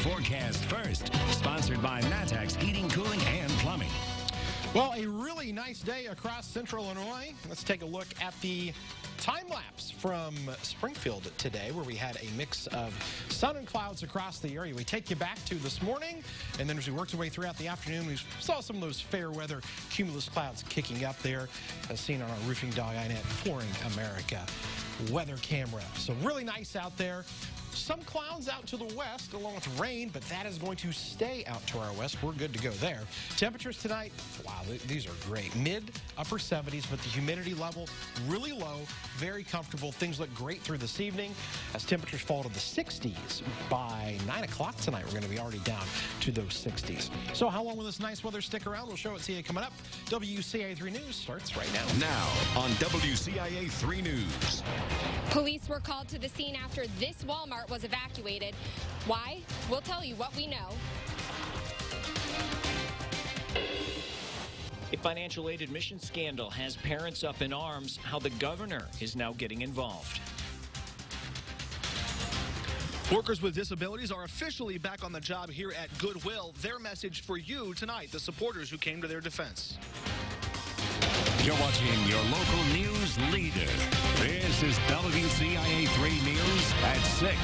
forecast first. Sponsored by Matex Heating, Cooling, and Plumbing. Well, a really nice day across central Illinois. Let's take a look at the time-lapse from Springfield today, where we had a mix of sun and clouds across the area. We take you back to this morning, and then as we worked our way throughout the afternoon, we saw some of those fair weather cumulus clouds kicking up there, as seen on our Roofing Dog INET Flooring America weather camera. So really nice out there. Some clouds out to the west along with rain, but that is going to stay out to our west. We're good to go there. Temperatures tonight, wow, these are great. Mid, upper 70s, but the humidity level really low, very comfortable. Things look great through this evening as temperatures fall to the 60s. By 9 o'clock tonight, we're going to be already down to those 60s. So how long will this nice weather stick around? We'll show it to you coming up. WCIA 3 News starts right now. Now on WCIA 3 News. Police were called to the scene after this Walmart was evacuated. Why? We'll tell you what we know. A financial aid admission scandal has parents up in arms. How the governor is now getting involved. Workers with disabilities are officially back on the job here at Goodwill. Their message for you tonight, the supporters who came to their defense. You're watching your local news leader. This is WCIA 3 News at 6.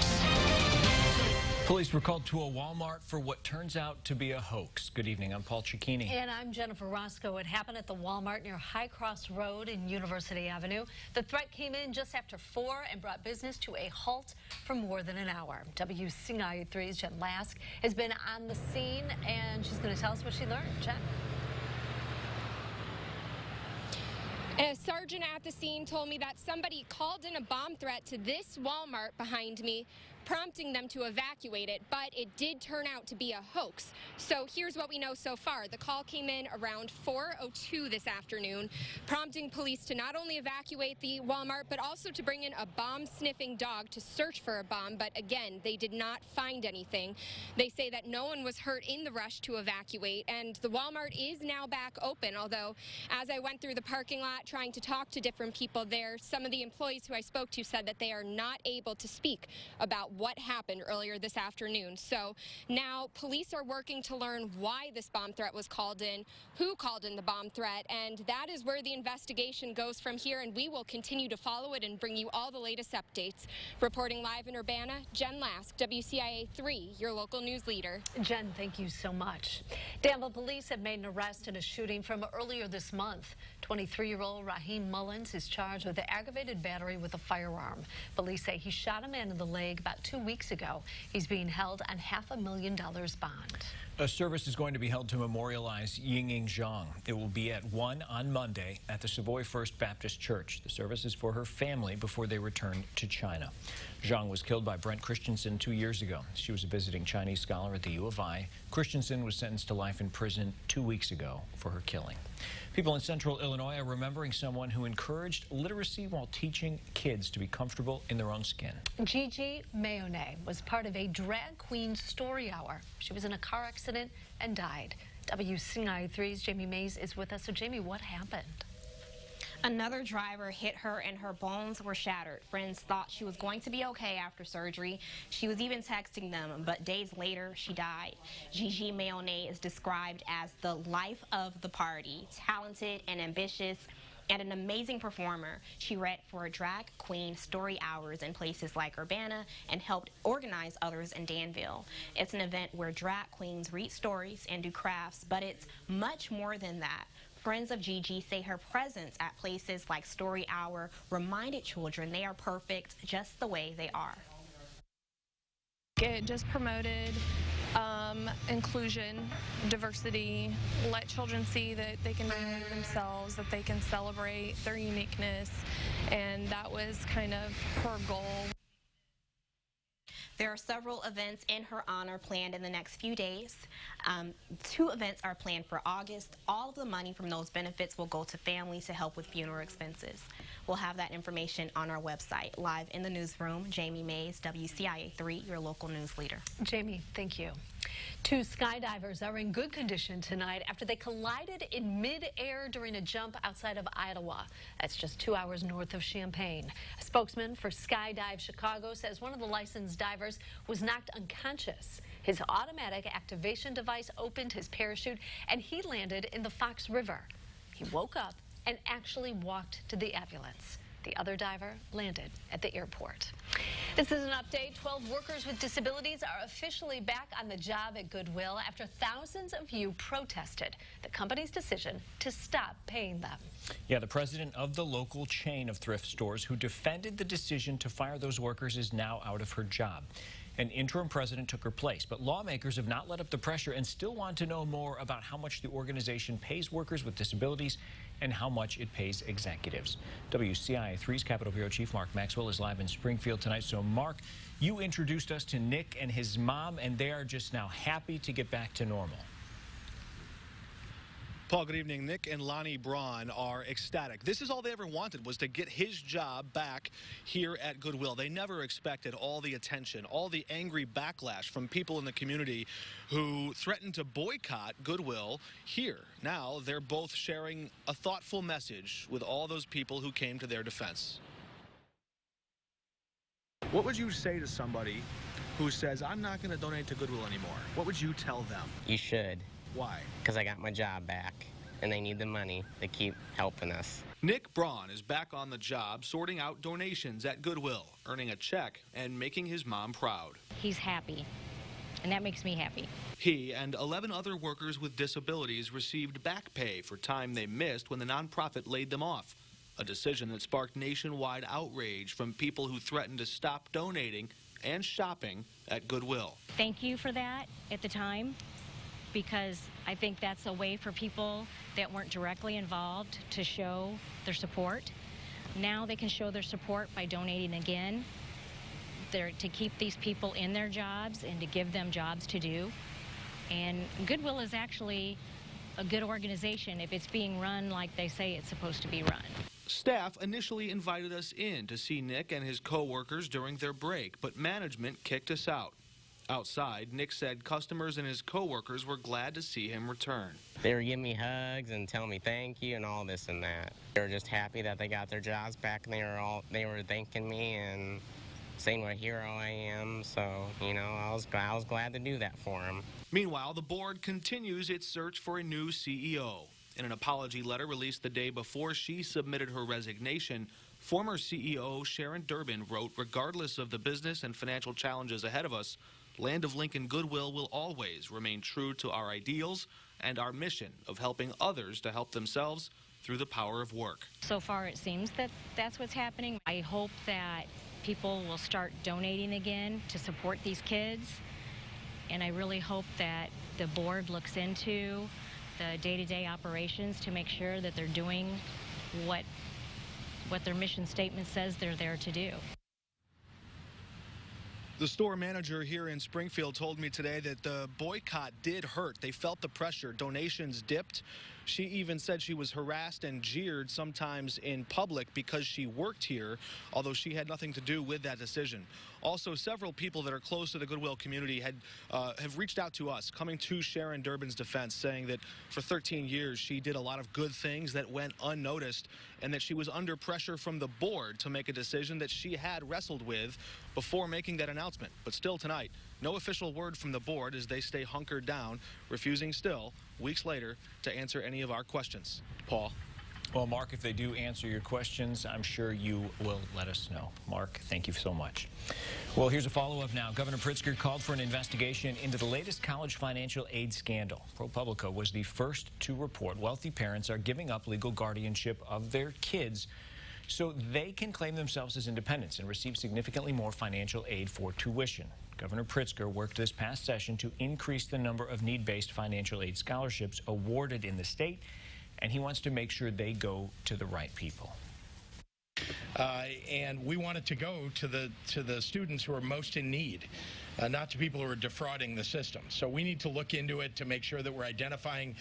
Police were called to a Walmart for what turns out to be a hoax. Good evening, I'm Paul Cicchini. And I'm Jennifer Roscoe. It happened at the Walmart near High Cross Road in University Avenue. The threat came in just after 4 and brought business to a halt for more than an hour. WCIA 3's Jen Lask has been on the scene, and she's going to tell us what she learned. Jen. A sergeant at the scene told me that somebody called in a bomb threat to this Walmart behind me, prompting them to evacuate it, but it did turn out to be a hoax. So here's what we know so far. The call came in around 4:02 this afternoon, prompting police to not only evacuate the Walmart, but also to bring in a bomb-sniffing dog to search for a bomb. But again, they did not find anything. They say that no one was hurt in the rush to evacuate, and the Walmart is now back open. Although, as I went through the parking lot trying to talk to different people there, some of the employees who I spoke to said that they are not able to speak about what happened earlier this afternoon. So now police are working to learn why this bomb threat was called in, who called in the bomb threat, and that is where the investigation goes from here, and we will continue to follow it and bring you all the latest updates. Reporting live in Urbana, Jen Lask, WCIA 3, your local news leader. Jen, thank you so much. Danville police have made an arrest in a shooting from earlier this month. 23-year-old Raheem Mullins is charged with aggravated battery with a firearm. Police say he shot a man in the leg about 2 weeks ago. He's being held on $500,000 bond. A service is going to be held to memorialize Ying Zhang. It will be at 1 on Monday at the Savoy First Baptist Church. The service is for her family before they return to China. Zhang was killed by Brent Christensen 2 years ago. She was a visiting Chinese scholar at the U of I. Christensen was sentenced to life in prison 2 weeks ago for her killing. People in central Illinois are remembering someone who encouraged literacy while teaching kids to be comfortable in their own skin. Gigi Mayonnaise was part of a drag queen story hour. She was in a car accident and died. WCIA 3's Jamie Mays is with us. So, Jamie, what happened? Another driver hit her and her bones were shattered. Friends thought she was going to be okay after surgery. She was even texting them, but days later, she died. Gigi Mayonnaise is described as the life of the party, talented and ambitious, and an amazing performer. She read for drag queen story hours in places like Urbana and helped organize others in Danville. It's an event where drag queens read stories and do crafts, but it's much more than that. Friends of Gigi say her presence at places like Story Hour reminded children they are perfect just the way they are. It just promoted inclusion, diversity, let children see that they can be themselves, that they can celebrate their uniqueness, and that was kind of her goal. There are several events in her honor planned in the next few days. 2 events are planned for August. All of the money from those benefits will go to families to help with funeral expenses. We'll have that information on our website. Live in the newsroom, Jamie Mays, WCIA 3, your local news leader. Jamie, thank you. 2 skydivers are in good condition tonight after they collided in mid-air during a jump outside of Ottawa. That's just 2 hours north of Champaign. A spokesman for Skydive Chicago says one of the licensed divers was knocked unconscious. His automatic activation device opened his parachute and he landed in the Fox River. He woke up and actually walked to the ambulance. The other diver landed at the airport. This is an update. 12 workers with disabilities are officially back on the job at Goodwill after thousands of you protested the company's decision to stop paying them. Yeah, the president of the local chain of thrift stores who defended the decision to fire those workers is now out of her job. An interim president took her place, but lawmakers have not let up the pressure and still want to know more about how much the organization pays workers with disabilities and how much it pays executives. WCIA 3's Capitol Bureau Chief Mark Maxwell is live in Springfield tonight. So, Mark, you introduced us to Nick and his mom, and they are just now happy to get back to normal. Paul, good evening. Nick and Lonnie Braun are ecstatic. This is all they ever wanted, was to get his job back here at Goodwill. They never expected all the attention, all the angry backlash from people in the community who threatened to boycott Goodwill here. Now they're both sharing a thoughtful message with all those people who came to their defense. What would you say to somebody who says, I'm not going to donate to Goodwill anymore? What would you tell them? You should. Why? Because I got my job back, and they need the money to keep helping us. Nick Braun is back on the job sorting out donations at Goodwill, earning a check and making his mom proud. He's happy, and that makes me happy. He and 11 other workers with disabilities received back pay for time they missed when the nonprofit laid them off, a decision that sparked nationwide outrage from people who threatened to stop donating and shopping at Goodwill. Thank you for that at the time, because I think that's a way for people that weren't directly involved to show their support. Now they can show their support by donating again, to keep these people in their jobs and to give them jobs to do. And Goodwill is actually a good organization if it's being run like they say it's supposed to be run. Staff initially invited us in to see Nick and his co-workers during their break, but management kicked us out. Outside, Nick said customers and his co-workers were glad to see him return. They were giving me hugs and telling me thank you and all this and that. They were just happy that they got their jobs back, and they were thanking me and saying what a hero I am. So, you know, I was glad to do that for them. Meanwhile, the board continues its search for a new CEO. In an apology letter released the day before she submitted her resignation, former CEO Sharon Durbin wrote, regardless of the business and financial challenges ahead of us, Land of Lincoln Goodwill will always remain true to our ideals and our mission of helping others to help themselves through the power of work. So far it seems that that's what's happening. I hope that people will start donating again to support these kids, and I really hope that the board looks into the day-to-day operations to make sure that they're doing what their mission statement says they're there to do. The store manager here in Springfield told me today that the boycott did hurt. They felt the pressure. Donations dipped. She even said she was harassed and jeered sometimes in public because she worked here, although she had nothing to do with that decision. Also, several people that are close to the Goodwill community have reached out to us, coming to Sharon Durbin's defense, saying that for 13 years she did a lot of good things that went unnoticed, and that she was under pressure from the board to make a decision that she had wrestled with before making that announcement. But still tonight, no official word from the board as they stay hunkered down, refusing still, weeks later, to answer any of our questions. Paul? Well, Mark, if they do answer your questions, I'm sure you will let us know. Mark, thank you so much. Well, here's a follow-up now. Governor Pritzker called for an investigation into the latest college financial aid scandal. ProPublica was the first to report wealthy parents are giving up legal guardianship of their kids so they can claim themselves as independents and receive significantly more financial aid for tuition. Governor Pritzker worked this past session to increase the number of need-based financial aid scholarships awarded in the state, and he wants to make sure they go to the right people. And we want it to go to the students who are most in need, not to people who are defrauding the system. So we need to look into it to make sure that we're identifying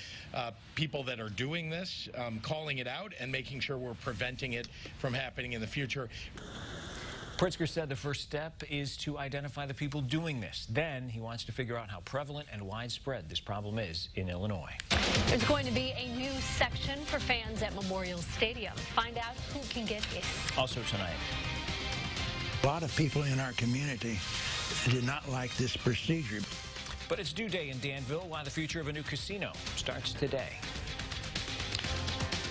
people that are doing this, calling it out, and making sure we're preventing it from happening in the future. Pritzker said the first step is to identify the people doing this. Then he wants to figure out how prevalent and widespread this problem is in Illinois. There's going to be a new section for fans at Memorial Stadium. Find out who can get in. Also tonight. A lot of people in our community did not like this procedure. But it's due day in Danville, while the future of a new casino starts today.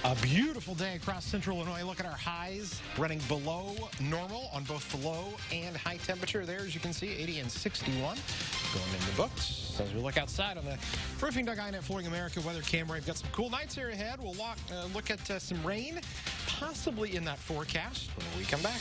A beautiful day across central Illinois. Look at our highs running below normal on both the low and high temperature there. As you can see, 80 and 61 going in the books. As we look outside on the Roofing.net Flooring America weather camera, we've got some cool nights here ahead. We'll look at some rain, possibly in that forecast when we come back.